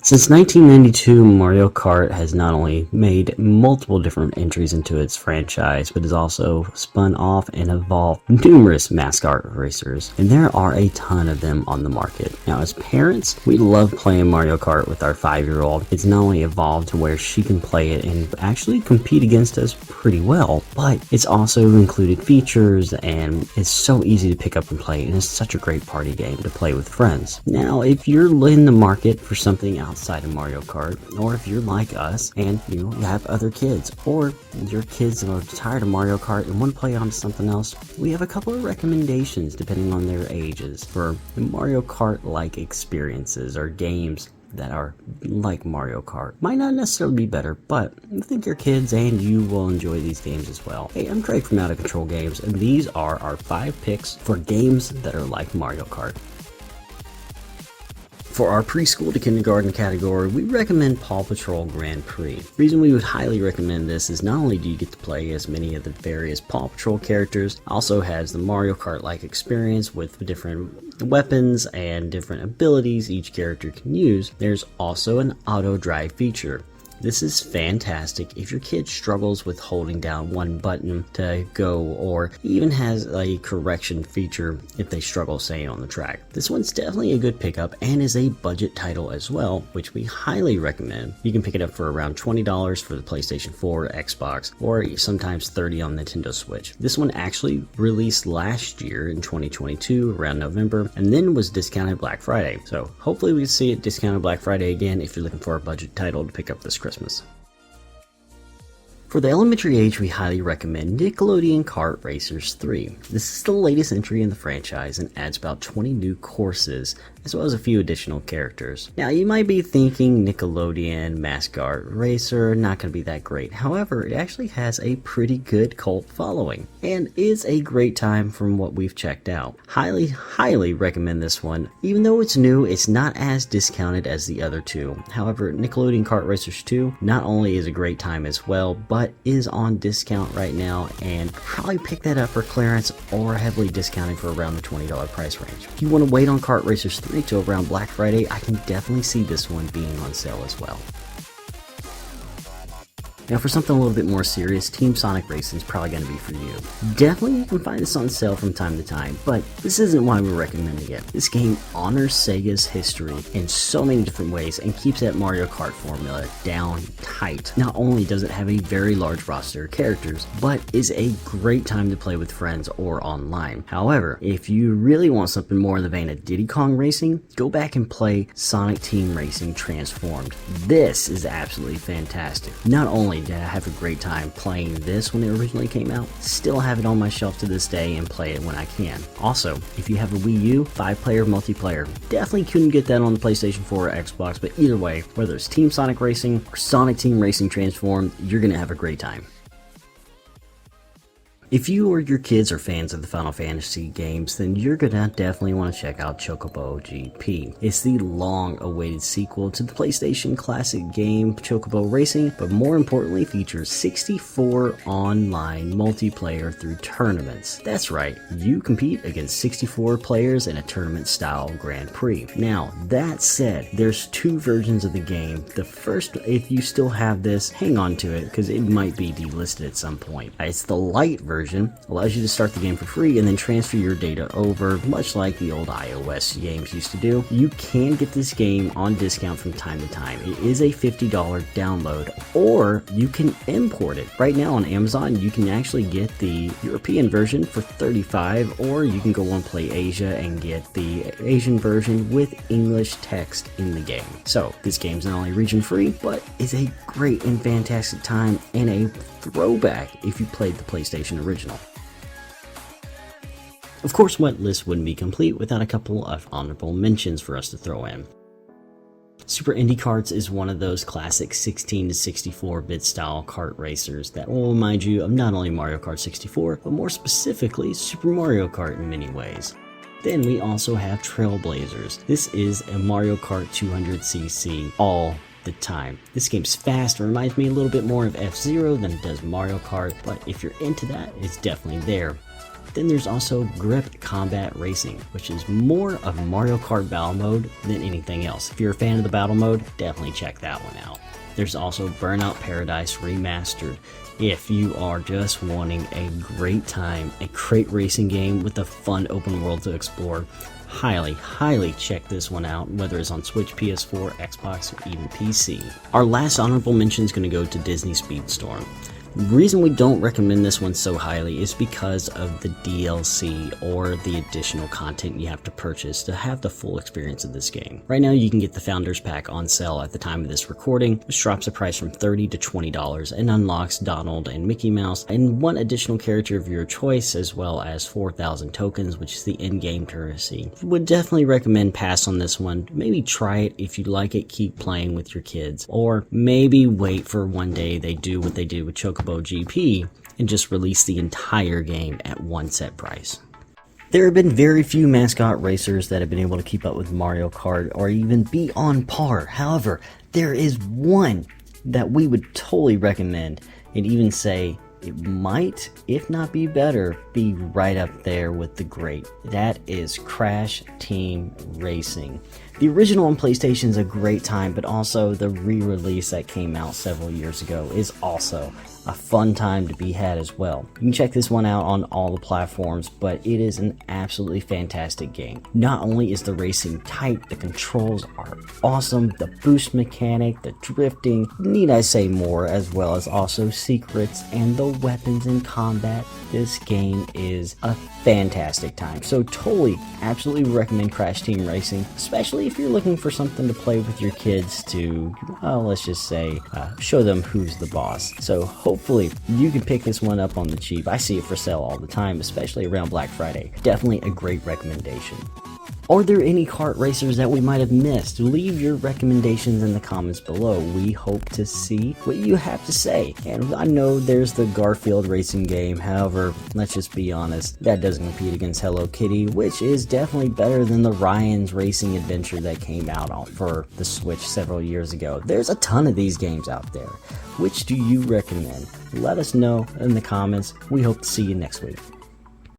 Since 1992, Mario Kart has not only made multiple different entries into its franchise, but has also spun off and evolved numerous mascot racers, and there are a ton of them on the market. Now, as parents, we love playing Mario Kart with our 5-year-old. It's not only evolved to where she can play it and actually compete against us pretty well, but it's also included features, and it's so easy to pick up and play, and it's such a great party game to play with friends. Now, if you're in the market for something outside of Mario Kart, or if you're like us and you have other kids, or your kids are tired of Mario Kart and want to play on something else, we have a couple of recommendations depending on their ages for the Mario Kart-like experiences or games that are like Mario Kart. Might not necessarily be better, but I think your kids and you will enjoy these games as well. Hey, I'm Craig from Out of Control Games, and these are our 5 picks for games that are like Mario Kart. For our preschool to kindergarten category, we recommend Paw Patrol Grand Prix. The reason we would highly recommend this is not only do you get to play as many of the various Paw Patrol characters, also has the Mario Kart-like experience with different weapons and different abilities each character can use. There's also an auto drive feature. This is fantastic if your kid struggles with holding down one button to go, or even has a correction feature if they struggle staying on the track. This one's definitely a good pickup and is a budget title as well, which we highly recommend. You can pick it up for around $20 for the PlayStation 4, Xbox, or sometimes $30 on Nintendo Switch. This one actually released last year in 2022 around November, and then was discounted Black Friday. So hopefully we see it discounted Black Friday again if you're looking for a budget title to pick up this Christmas. For the elementary age, we highly recommend Nickelodeon Kart Racers 3. This is the latest entry in the franchise and adds about 20 new courses, as well as a few additional characters. Now, you might be thinking Nickelodeon Mascot Racer, not going to be that great. However, it actually has a pretty good cult following, and is a great time from what we've checked out. Highly recommend this one. Even though it's new, it's not as discounted as the other two. However, Nickelodeon Kart Racers 2 not only is a great time as well, but is on discount right now, and probably pick that up for clearance or heavily discounted for around the $20 price range. If you want to wait on Kart Racers 3 to around Black Friday, I can definitely see this one being on sale as well. Now, for something a little bit more serious, Team Sonic Racing is probably going to be for you. Definitely you can find this on sale from time to time, but this isn't why we're recommending it. This game honors Sega's history in so many different ways and keeps that Mario Kart formula down tight. Not only does it have a very large roster of characters, but is a great time to play with friends or online. However, if you really want something more in the vein of Diddy Kong Racing, go back and play Sonic Team Racing Transformed. This is absolutely fantastic. Not only did I have a great time playing this when it originally came out, still have it on my shelf to this day and play it when I can. Also, if you have a Wii U, 5-player multiplayer, definitely couldn't get that on the PlayStation 4 or Xbox, but either way, whether it's Team Sonic Racing or Sonic Team Racing Transformed, you're going to have a great time. If you or your kids are fans of the Final Fantasy games, then you're gonna definitely want to check out Chocobo GP. It's the long-awaited sequel to the PlayStation classic game Chocobo Racing, but more importantly features 64 online multiplayer through tournaments. That's right, you compete against 64 players in a tournament-style Grand Prix. Now, that said, there's 2 versions of the game. The first, if you still have this, hang on to it, because it might be delisted at some point. It's the light version. Allows you to start the game for free and then transfer your data over, much like the old iOS games used to do. You can get this game on discount from time to time. It is a $50 download, or you can import it. Right now on Amazon, you can actually get the European version for $35, or you can go on Play Asia and get the Asian version with English text in the game. So this game's not only region free, but is a great and fantastic time and a throwback if you played the PlayStation original. Of course, what list wouldn't be complete without a couple of honorable mentions for us to throw in. Super Indy Karts is one of those classic 16 to 64-bit style kart racers that will remind you of not only Mario Kart 64, but more specifically Super Mario Kart in many ways. Then we also have Trailblazers. This is a Mario Kart 200cc all the time. This game's fast. It reminds me a little bit more of F-Zero than it does Mario Kart, but if you're into that, it's definitely there. Then there's also Grip Combat Racing, which is more of Mario Kart Battle Mode than anything else. If you're a fan of the battle mode, definitely check that one out. There's also Burnout Paradise Remastered. If you are just wanting a great time, a great racing game with a fun open world to explore, highly check this one out, whether it's on Switch, PS4, Xbox, or even PC. Our last honorable mention is going to go to Disney Speedstorm. The reason we don't recommend this one so highly is because of the DLC or the additional content you have to purchase to have the full experience of this game. Right now you can get the Founders Pack on sale at the time of this recording, which drops the price from $30 to $20 and unlocks Donald and Mickey Mouse and one additional character of your choice, as well as 4,000 tokens, which is the in-game currency. Would definitely recommend pass on this one. Maybe try it. If you like it, keep playing with your kids, or maybe wait for one day they do what they did with Chocobo GP and just release the entire game at one set price. There have been very few mascot racers that have been able to keep up with Mario Kart or even be on par. However, there is one that we would totally recommend and even say it might, if not be better, be right up there with the great. That is Crash Team Racing. The original on PlayStation is a great time, but also the re-release that came out several years ago is also a fun time to be had as well. You can check this one out on all the platforms, but it is an absolutely fantastic game. Not only is the racing tight, the controls are awesome, the boost mechanic, the drifting, need I say more, as well as also secrets and the weapons in combat. This game is a fantastic time. So totally, absolutely recommend Crash Team Racing, especially if you're looking for something to play with your kids to, well, let's just say, show them who's the boss. So hopefully you can pick this one up on the cheap. I see it for sale all the time, especially around Black Friday. Definitely a great recommendation. Are there any kart racers that we might have missed? Leave your recommendations in the comments below. We hope to see what you have to say. And I know there's the Garfield racing game, however, let's just be honest, that doesn't compete against Hello Kitty, which is definitely better than the Ryan's Racing Adventure that came out for the Switch several years ago. There's a ton of these games out there. Which do you recommend? Let us know in the comments. We hope to see you next week.